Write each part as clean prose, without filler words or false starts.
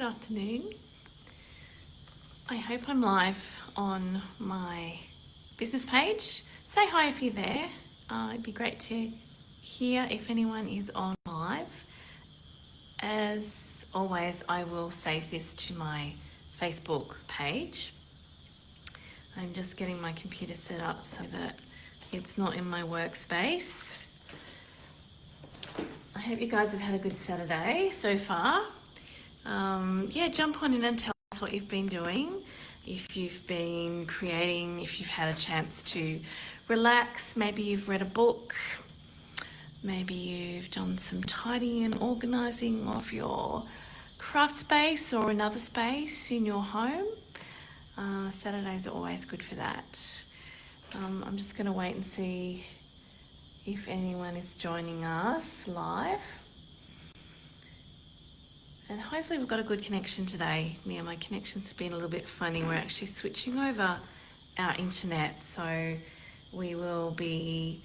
Good afternoon. I hope I'm live on my business page. Say hi if you're there. It'd be great to hear if anyone is on live. As always, I will save this to my Facebook page. I'm just getting my computer set up so that it's not in my workspace. I hope you guys have had a good Saturday so far. Jump on in and tell us what you've been doing. If you've been creating, if you've had a chance to relax, maybe you've read a book, maybe you've done some tidying and organising of your craft space or another space in your home. Saturdays are always good for that. I'm just going to wait and see if anyone is joining us live. And hopefully we've got a good connection today. Yeah, my connection's been a little bit funny. We're actually switching over our internet. So we will be,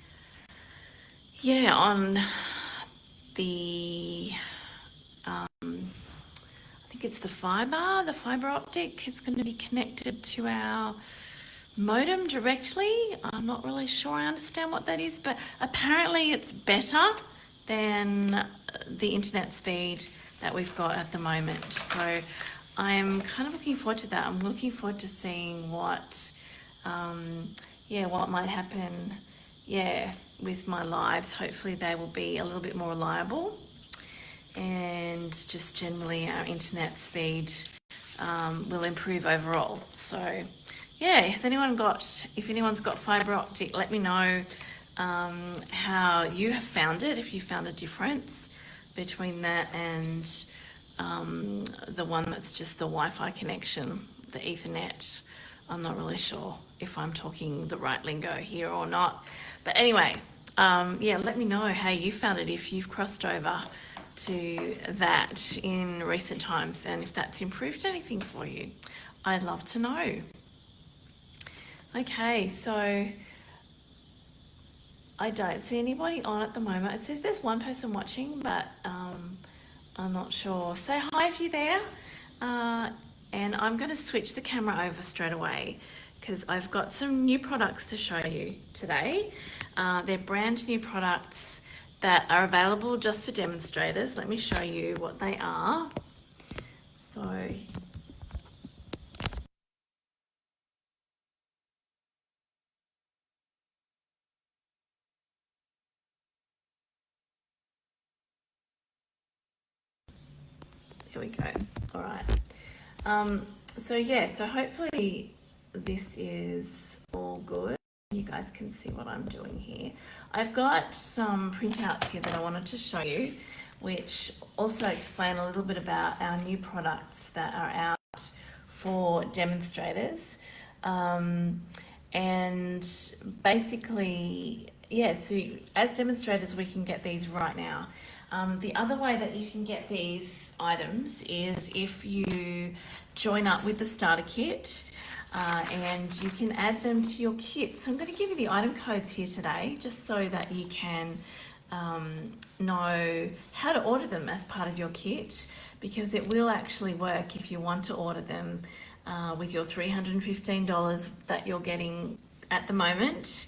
on the, I think it's the fiber optic is going to be connected to our modem directly. I'm not really sure I understand what that is, but apparently it's better than the internet speed that we've got at the moment. So I'm kind of looking forward to that. I'm looking forward to seeing what might happen, with my lives. Hopefully they will be a little bit more reliable, and just generally our internet speed will improve overall. So if anyone's got fiber optic, let me know how you have found it, if you found a difference between that and the one that's just the Wi-Fi connection, the Ethernet. I'm not really sure if I'm talking the right lingo here or not. But anyway, let me know how you found it, if you've crossed over to that in recent times and if that's improved anything for you. I'd love to know. Okay, so I don't see anybody on at the moment. It says there's one person watching, but I'm not sure. Say hi if you're there. And I'm going to switch the camera over straight away because I've got some new products to show you today. They're brand new products that are available just for demonstrators. Let me show you what they are. So here we go. All right. So hopefully this is all good. You guys can see what I'm doing here. I've got some printouts here that I wanted to show you, which also explain a little bit about our new products that are out for demonstrators. And basically, so as demonstrators, we can get these right now. The other way that you can get these items is if you join up with the starter kit, and you can add them to your kit. So I'm going to give you the item codes here today, just so that you can know how to order them as part of your kit, because it will actually work if you want to order them with your $315 that you're getting at the moment.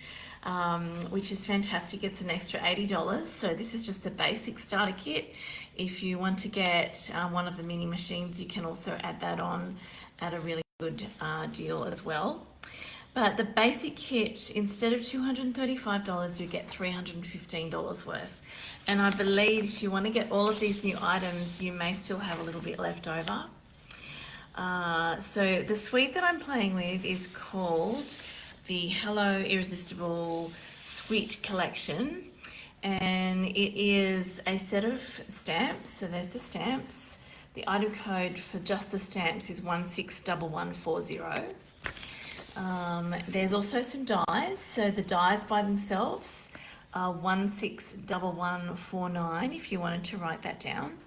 Which is fantastic. It's an extra $80. So this is just the basic starter kit. If you want to get one of the mini machines, you can also add that on at a really good deal as well. But the basic kit, instead of $235, you get $315 worth. And I believe if you want to get all of these new items, you may still have a little bit left over. So the suite that I'm playing with is called the Hello Irresistible Sweet Collection, and it is a set of stamps. So there's the stamps. The item code for just the stamps is 161140. There's also some dies. So the dies by themselves are 161149 if you wanted to write that down.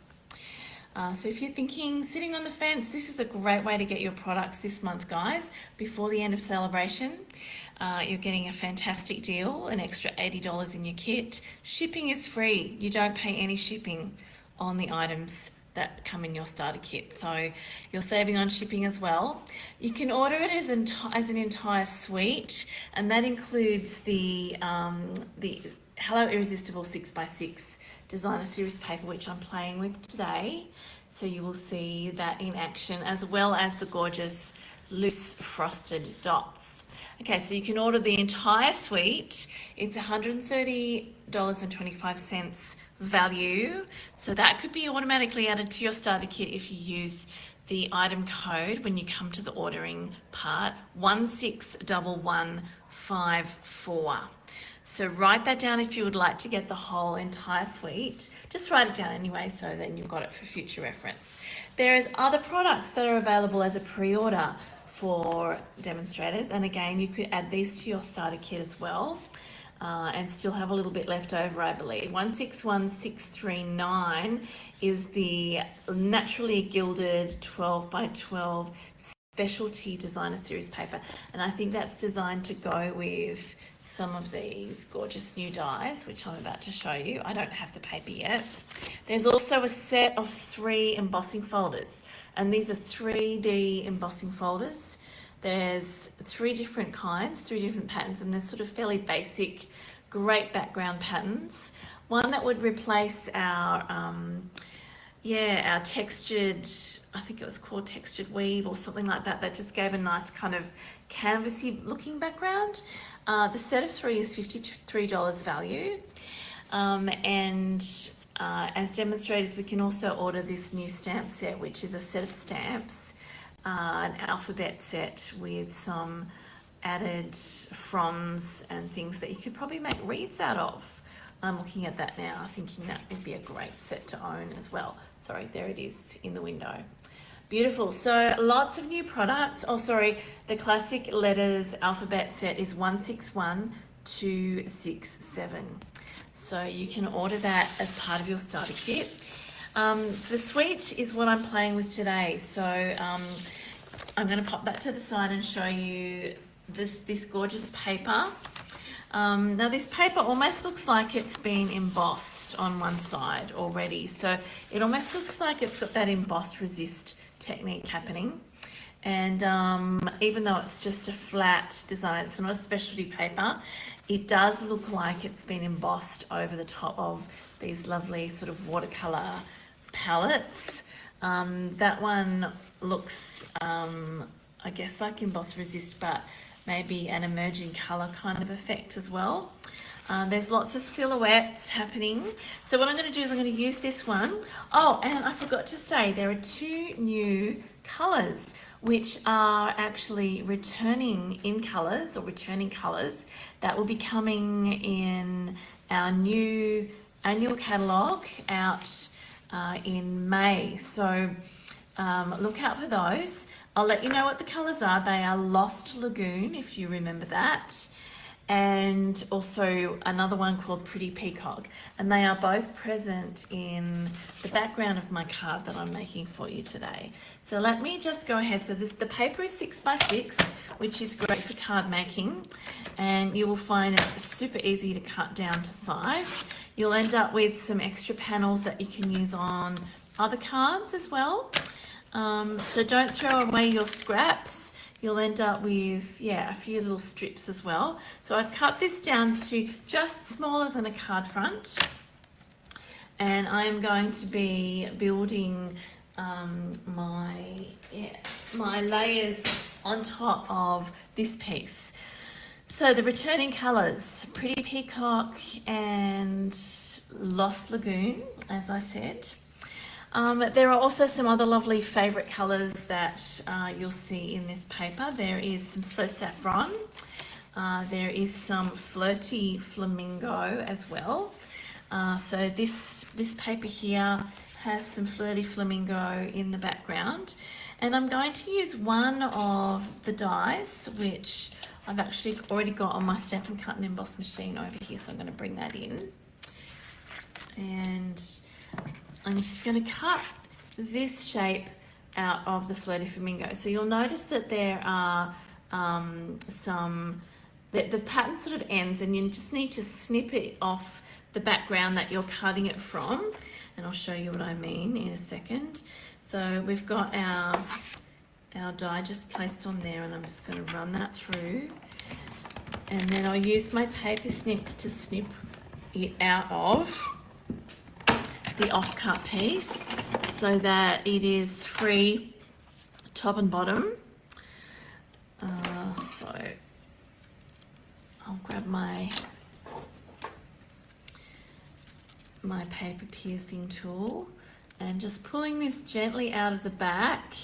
So if you're thinking, sitting on the fence, this is a great way to get your products this month, guys, before the end of celebration. You're getting a fantastic deal, an extra $80 in your kit. Shipping is free. You don't pay any shipping on the items that come in your starter kit. So you're saving on shipping as well. You can order it as an entire suite, and that includes the Hello Irresistible 6x6 designer series paper, which I'm playing with today. So you will see that in action, as well as the gorgeous loose frosted dots. Okay, so you can order the entire suite. It's $130.25 value. So that could be automatically added to your starter kit if you use the item code when you come to the ordering part, 161154. So write that down if you would like to get the whole entire suite. Just write it down anyway, so then you've got it for future reference. There is other products that are available as a pre-order for demonstrators, and again, you could add these to your starter kit as well, and still have a little bit left over, I believe. 161639 is the naturally gilded 12x12 specialty designer series paper, and I think that's designed to go with some of these gorgeous new dies, which I'm about to show you. I don't have the paper yet. There's also a set of 3 embossing folders, and these are 3D embossing folders. There's 3 different kinds, 3 different patterns, and they're sort of fairly basic, great background patterns. One that would replace our textured, I think it was called textured weave or something like that, that just gave a nice kind of canvasy looking background. The set of 3 is $53 value. As demonstrators, we can also order this new stamp set, which is a set of stamps, an alphabet set with some added fronds and things that you could probably make wreaths out of. I'm looking at that now, thinking that would be a great set to own as well. Sorry, there it is in the window. Beautiful. So lots of new products. Oh, sorry, the classic letters alphabet set is 161267. So you can order that as part of your starter kit. The suite is what I'm playing with today. So I'm going to pop that to the side and show you this gorgeous paper. Now this paper almost looks like it's been embossed on one side already. So it almost looks like it's got that embossed resist technique happening. And even though it's just a flat design, it's not a specialty paper, it does look like it's been embossed over the top of these lovely sort of watercolor palettes. That one looks, I guess, like embossed resist, but maybe an emerging color kind of effect as well. There's lots of silhouettes happening. So what I'm going to do is I'm going to use this one. Oh, and I forgot to say there are 2 new colors which are actually returning in colors, or returning colors that will be coming in our new annual catalog out in May. So look out for those. I'll let you know what the colors are. They are Lost Lagoon, if you remember that, and also another one called Pretty Peacock, and they are both present in the background of my card that I'm making for you today. So let me just go ahead. So the paper is 6x6, which is great for card making, and you will find it's super easy to cut down to size. You'll end up with some extra panels that you can use on other cards as well. So don't throw away your scraps. You'll end up with, a few little strips as well. So I've cut this down to just smaller than a card front. And I'm going to be building my layers on top of this piece. So the returning colours, Pretty Peacock and Lost Lagoon, as I said. There are also some other lovely favourite colours that you'll see in this paper. There is some So Saffron. There is some Flirty Flamingo as well. So this paper here has some Flirty Flamingo in the background. And I'm going to use one of the dies, which I've actually already got on my Stampin' Cut and Emboss machine over here. So I'm going to bring that in. And I'm just going to cut this shape out of the Flirty Flamingo. So you'll notice that there are the pattern sort of ends, and you just need to snip it off the background that you're cutting it from, and I'll show you what I mean in a second. So we've got our die just placed on there, and I'm just going to run that through, and then I'll use my paper snips to snip it out of the off-cut piece so that it is free top and bottom. So I'll grab my paper piercing tool and just pulling this gently out of the back,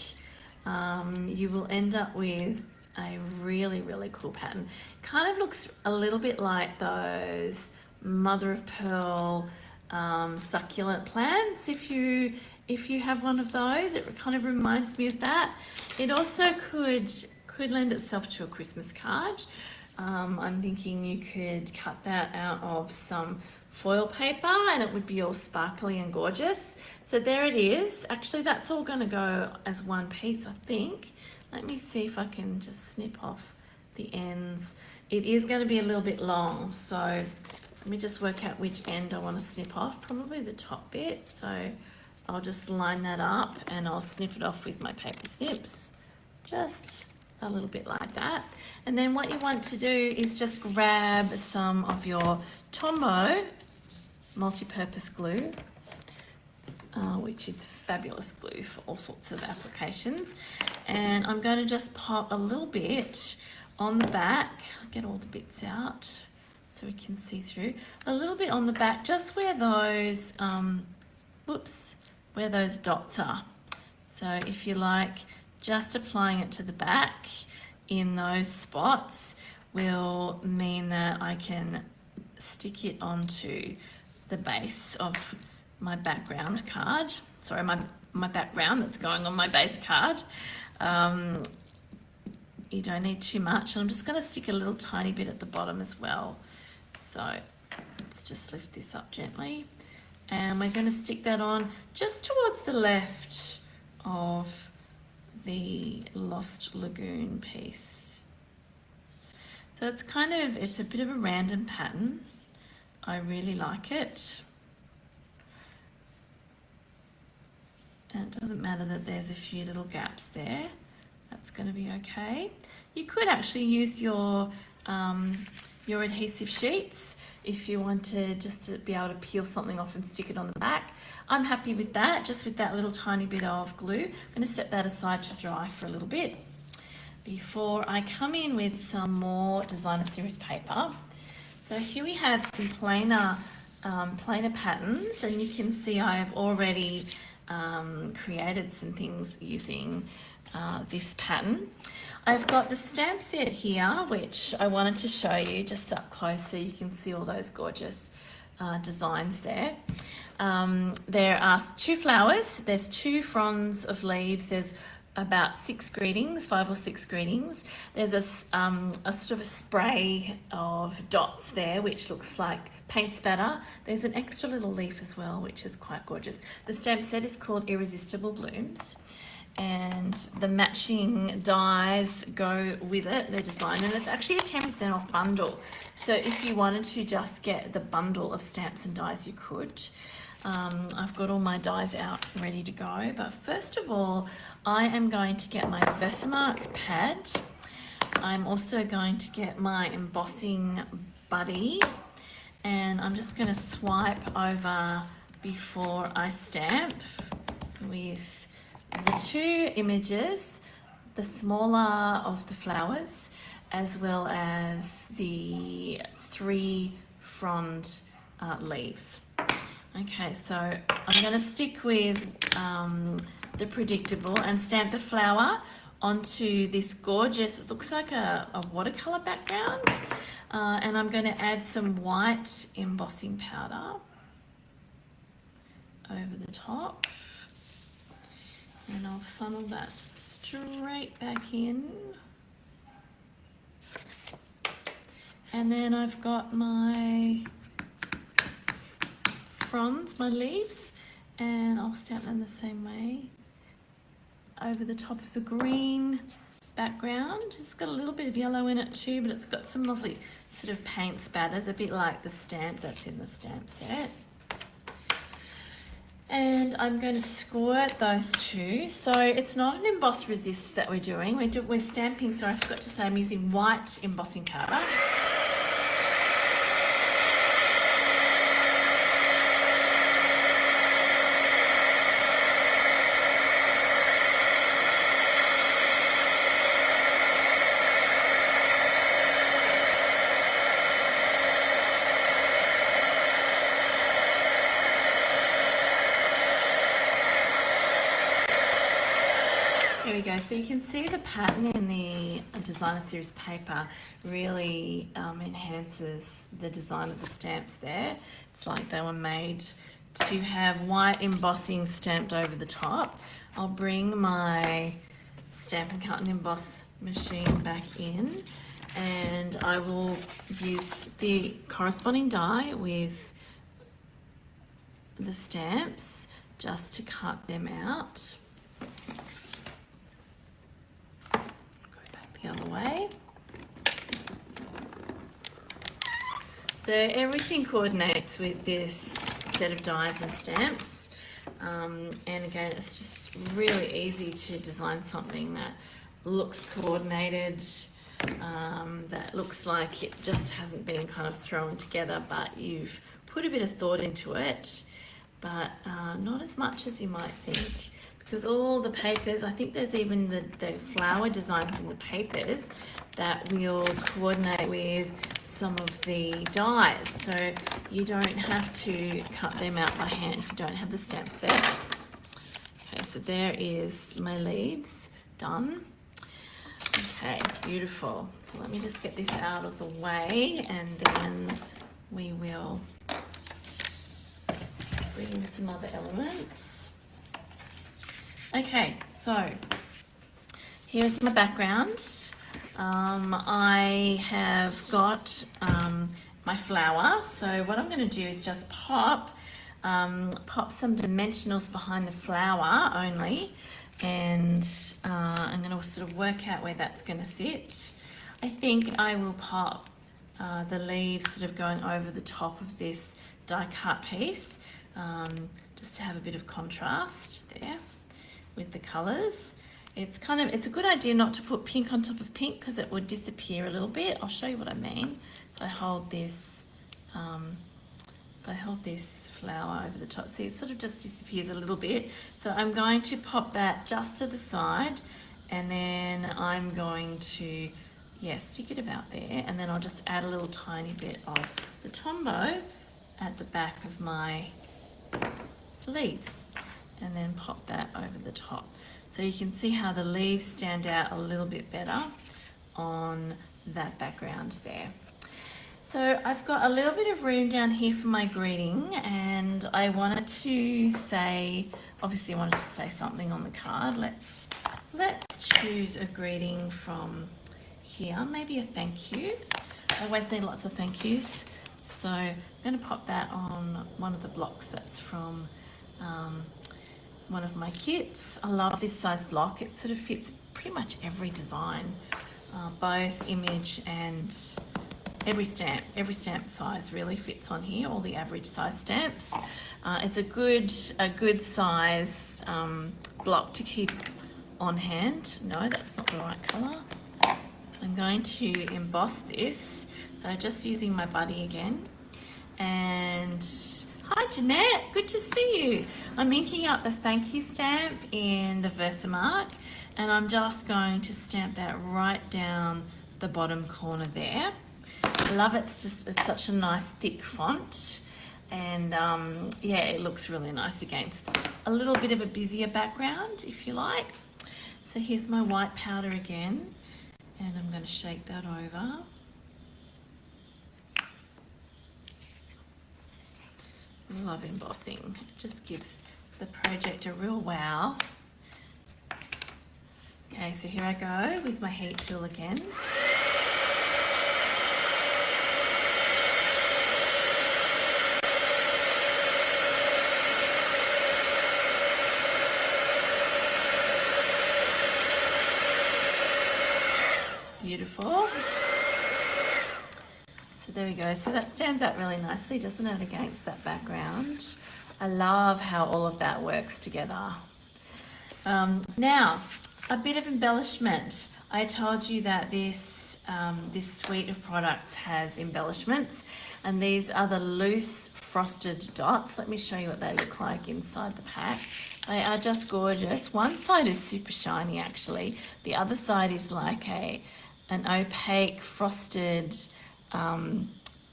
you will end up with a really, really cool pattern. Kind of looks a little bit like those mother of pearl succulent plants. If you have one of those, it kind of reminds me of that. It also could lend itself to a Christmas card. I'm thinking you could cut that out of some foil paper and it would be all sparkly and gorgeous. So there it is. Actually, that's all going to go as one piece, I think. Let me see if I can just snip off the ends. It is going to be a little bit long, so let me just work out which end I want to snip off. Probably the top bit. So I'll just line that up and I'll snip it off with my paper snips. Just a little bit like that. And then what you want to do is just grab some of your Tombow multi-purpose glue, which is fabulous glue for all sorts of applications. And I'm going to just pop a little bit on the back, get all the bits out so we can see through, a little bit on the back, just where those, where those dots are. So if you like, just applying it to the back in those spots will mean that I can stick it onto the base of my background card. Sorry, my background that's going on my base card. You don't need too much. And I'm just going to stick a little tiny bit at the bottom as well. So let's just lift this up gently. And we're going to stick that on just towards the left of the Lost Lagoon piece. So it's it's a bit of a random pattern. I really like it. And it doesn't matter that there's a few little gaps there. That's going to be okay. You could actually use your adhesive sheets if you wanted just to be able to peel something off and stick it on the back. I'm happy with that, just with that little tiny bit of glue. I'm going to set that aside to dry for a little bit before I come in with some more designer series paper. So here we have some plainer patterns, and you can see I have already created some things using this pattern. I've got the stamp set here, which I wanted to show you just up close so you can see all those gorgeous designs there. There are 2 flowers, there's 2 fronds of leaves, there's about 6 greetings, 5 or 6 greetings. There's a sort of a spray of dots there, which looks like paint spatter. There's an extra little leaf as well, which is quite gorgeous. The stamp set is called Irresistible Blooms, and the matching dies go with it, they're designed, and it's actually a 10% off bundle. So if you wanted to just get the bundle of stamps and dies, you could. I've got all my dies out ready to go, but first of all, I am going to get my Versamark pad. I'm also going to get my embossing buddy, and I'm just going to swipe over before I stamp with the 2 images, the smaller of the flowers, as well as the 3 frond leaves. Okay, so I'm going to stick with the predictable and stamp the flower onto this gorgeous, it looks like a watercolor background, and I'm going to add some white embossing powder over the top, and I'll funnel that straight back in. And then I've got my fronds, my leaves, and I'll stamp them the same way over the top of the green background. It's got a little bit of yellow in it too, but it's got some lovely sort of paint spatters, a bit like the stamp that's in the stamp set. And I'm going to squirt those two. So it's not an emboss resist that we're doing. We're stamping, sorry, I forgot to say I'm using white embossing powder. There we go. So you can see the pattern in the designer series paper really enhances the design of the stamps there. It's like they were made to have white embossing stamped over the top. I'll bring my Stampin' Cut and Emboss machine back in, and I will use the corresponding die with the stamps just to cut them out. The other way. So everything coordinates with this set of dies and stamps, and again it's just really easy to design something that looks coordinated, that looks like it just hasn't been kind of thrown together, but you've put a bit of thought into it, but not as much as you might think. Because all the papers, I think there's even the flower designs in the papers that will coordinate with some of the dies. So you don't have to cut them out by hand if you don't have the stamp set. Okay, so there is my leaves done. Okay, beautiful. So let me just get this out of the way, and then we will bring in some other elements. Okay, so here's my background. I have got my flower. So what I'm going to do is just pop some dimensionals behind the flower only, and I'm going to sort of work out where that's going to sit. I think I will pop the leaves sort of going over the top of this die cut piece, just to have a bit of contrast there with the colors. It's a good idea not to put pink on top of pink because it would disappear a little bit. I'll show you what I mean. If I hold this flower over the top, see, it sort of just disappears a little bit. So I'm going to pop that just to the side, and then I'm going to, stick it about there, and then I'll just add a little tiny bit of the Tombow at the back of my leaves, and then pop that over the top. So you can see how the leaves stand out a little bit better on that background there. So I've got a little bit of room down here for my greeting, and I wanted to say, obviously I wanted to say something on the card. Let's choose a greeting from here, maybe a thank you. I always need lots of thank yous. So I'm going to pop that on one of the blocks that's from one of my kits. I love this size block. It sort of fits pretty much every design, both image and every stamp size really fits on here, all the average size stamps. It's a good size block to keep on hand. No, that's not the right color. I'm going to emboss this. So just using my buddy again. And hi Jeanette, good to see you. I'm inking up the thank you stamp in the Versamark, and I'm just going to stamp that right down the bottom corner there. I love it. It's such a nice thick font, and yeah, it looks really nice against a little bit of a busier background, if you like. So here's my white powder again, and I'm going to shake that over. I love embossing. It just gives the project a real wow. Okay, so here I go with my heat tool again. there we go. So that stands out really nicely, doesn't it, against that background? I love how all of that works together. Now, a bit of embellishment. I told you that this suite of products has embellishments, and these are the loose frosted dots. Let me show you what they look like inside the pack. They are just gorgeous. One side is super shiny actually. The other side is like an opaque frosted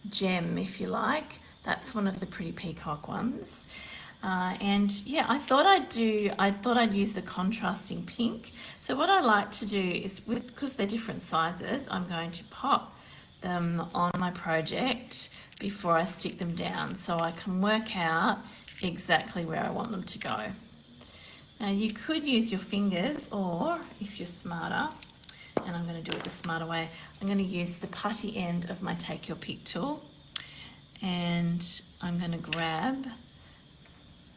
gem, if you like. That's one of the pretty peacock ones. And yeah, I thought I'd use the contrasting pink. So what I like to do is, because they're different sizes, I'm going to pop them on my project before I stick them down, so I can work out exactly where I want them to go. Now you could use your fingers, or if you're smarter, and I'm going to do it the smarter way, I'm going to use the putty end of my Take Your Pick tool, and I'm going to grab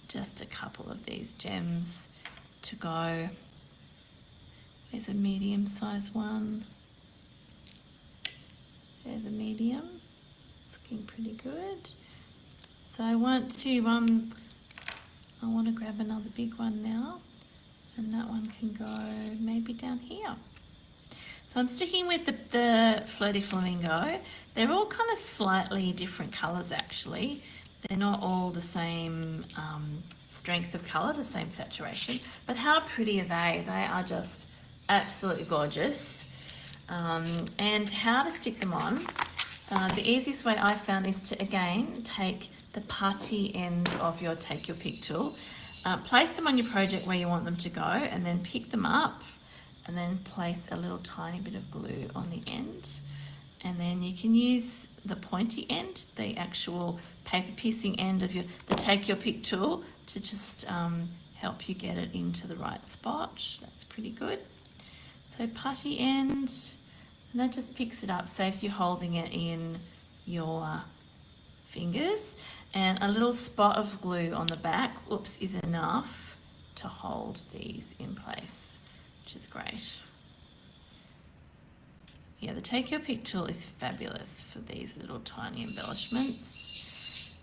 just a couple of these gems to go. There's a medium size one. There's a medium. It's looking pretty good. So I want to grab another big one now, and that one can go maybe down here. So I'm sticking with the Flirty Flamingo. They're all kind of slightly different colours actually. They're not all the same strength of colour, the same saturation, but how pretty are they? They are just absolutely gorgeous. And how to stick them on. The easiest way I found is to, again, take the putty end of your Take Your Pick tool, place them on your project where you want them to go, and then pick them up, and then place a little tiny bit of glue on the end. And then you can use the pointy end, the actual paper piercing end of the Take Your Pick tool, to just help you get it into the right spot. That's pretty good. So putty end, and that just picks it up, saves you holding it in your fingers. And a little spot of glue on the back, oops, is enough to hold these in place, which is great. Yeah, the Take Your Pick tool is fabulous for these little tiny embellishments,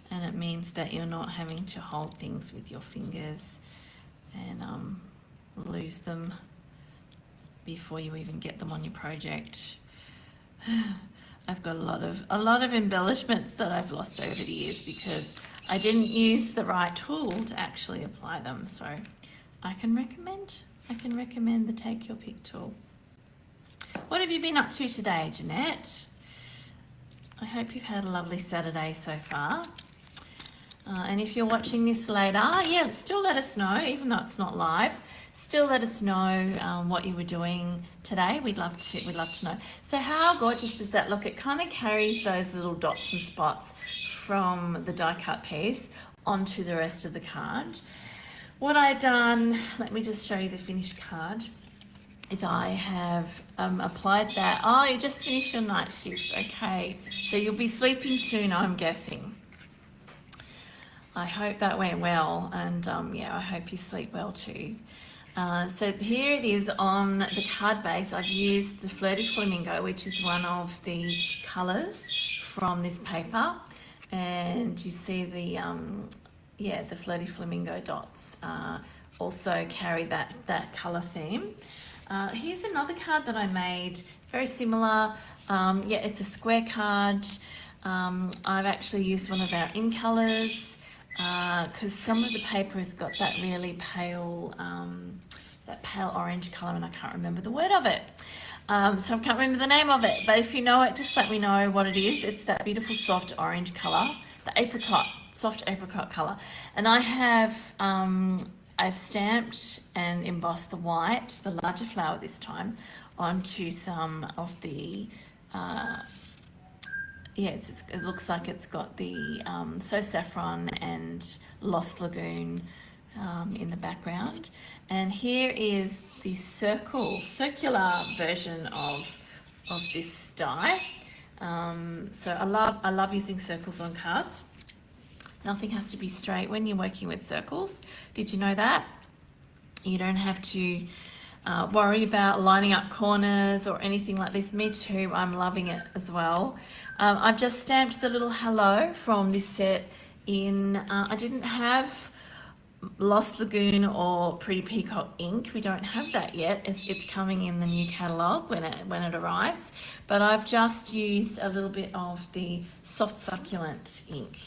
and it means that you're not having to hold things with your fingers and lose them before you even get them on your project. I've got a lot of embellishments that I've lost over the years because I didn't use the right tool to actually apply them. So I can recommend the Take Your Pick tool. What have you been up to today, Jeanette? I hope you've had a lovely Saturday so far. And if you're watching this later, yeah, still let us know, even though it's not live. Still let us know what you were doing today. We'd love to know. So how gorgeous does that look? It kind of carries those little dots and spots from the die cut piece onto the rest of the card. What I've done, let me just show you the finished card, is I have applied that. Oh, you just finished your night shift. Okay, so you'll be sleeping soon, I'm guessing. I hope that went well, and yeah, I hope you sleep well too. So here it is on the card base. I've used the Flirty Flamingo, which is one of the colours from this paper, and you see the the Flirty Flamingo dots also carry that colour theme. Here's another card that I made, very similar. Yeah, it's a square card. I've actually used one of our in colours because some of the paper has got that really pale orange colour, and I can't remember the word of it. So I can't remember the name of it, but if you know it, just let me know what it is. It's that beautiful soft orange colour, the soft apricot colour. And I have, I've stamped and embossed the white, the larger flower this time, onto some of the, it looks like it's got the So Saffron and Lost Lagoon in the background. And here is the circular version of this die. So I love using circles on cards. Nothing has to be straight when you're working with circles. Did you know that? You don't have to worry about lining up corners or anything like this. Me too, I'm loving it as well. I've just stamped the little hello from this set in, I didn't have Lost Lagoon or Pretty Peacock ink. We don't have that yet. It's coming in the new catalogue when it arrives. But I've just used a little bit of the soft succulent ink,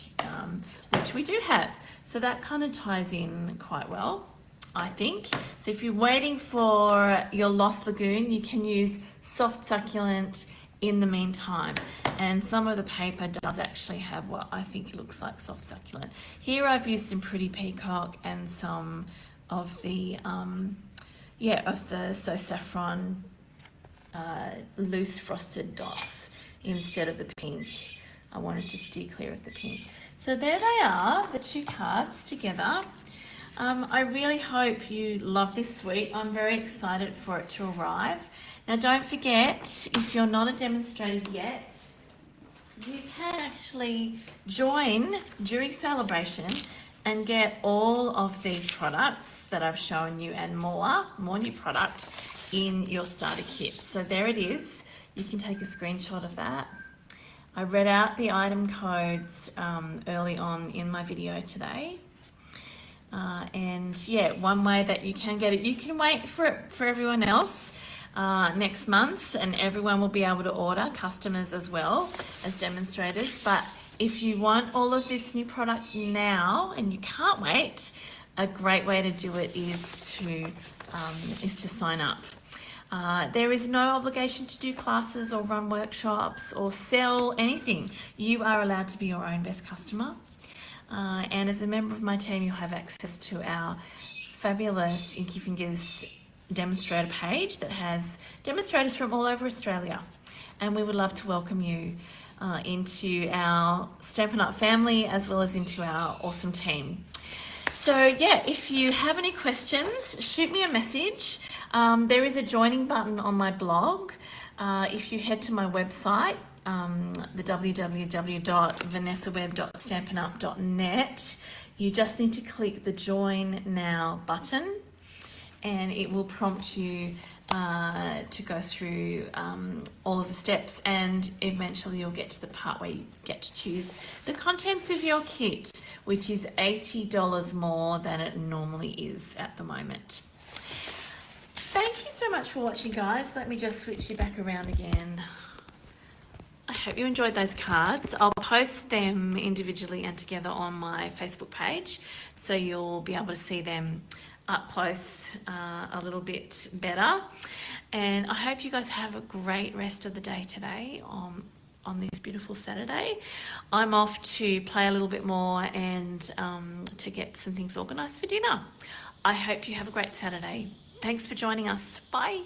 which we do have. So that kind of ties in quite well, I think. So if you're waiting for your Lost Lagoon, you can use soft succulent in the meantime. And some of the paper does actually have what I think looks like soft succulent. Here I've used some Pretty Peacock and some of the So Saffron loose frosted dots instead of the pink. I wanted to steer clear of the pink. So there they are, the two cards together. I really hope you love this suite. I'm very excited for it to arrive. Now don't forget, if you're not a demonstrator yet, you can actually join during celebration and get all of these products that I've shown you and more new product in your starter kit. So there it is. You can take a screenshot of that. I read out the item codes early on in my video today. And yeah, one way that you can get it, you can wait for everyone else next month, and everyone will be able to order, customers as well as demonstrators. But if you want all of this new product now and you can't wait, a great way to do it is to sign up. There is no obligation to do classes or run workshops or sell anything. You are allowed to be your own best customer. And as a member of my team, you'll have access to our fabulous Inky Fingers demonstrator page that has demonstrators from all over Australia. And we would love to welcome you into our Stampin' Up family as well as into our awesome team. So yeah, if you have any questions, shoot me a message. There is a joining button on my blog. If you head to my website, the www.vanessawebb.stampinup.net, you just need to click the Join Now button, and it will prompt you to go through all of the steps, and eventually you'll get to the part where you get to choose the contents of your kit, which is $80 more than it normally is at the moment. Thank you so much for watching, guys. Let me just switch you back around again. I hope you enjoyed those cards. I'll post them individually and together on my Facebook page, so you'll be able to see them up close a little bit better. And I hope you guys have a great rest of the day today on this beautiful Saturday. I'm off to play a little bit more and to get some things organised for dinner. I hope you have a great Saturday. Thanks for joining us. Bye.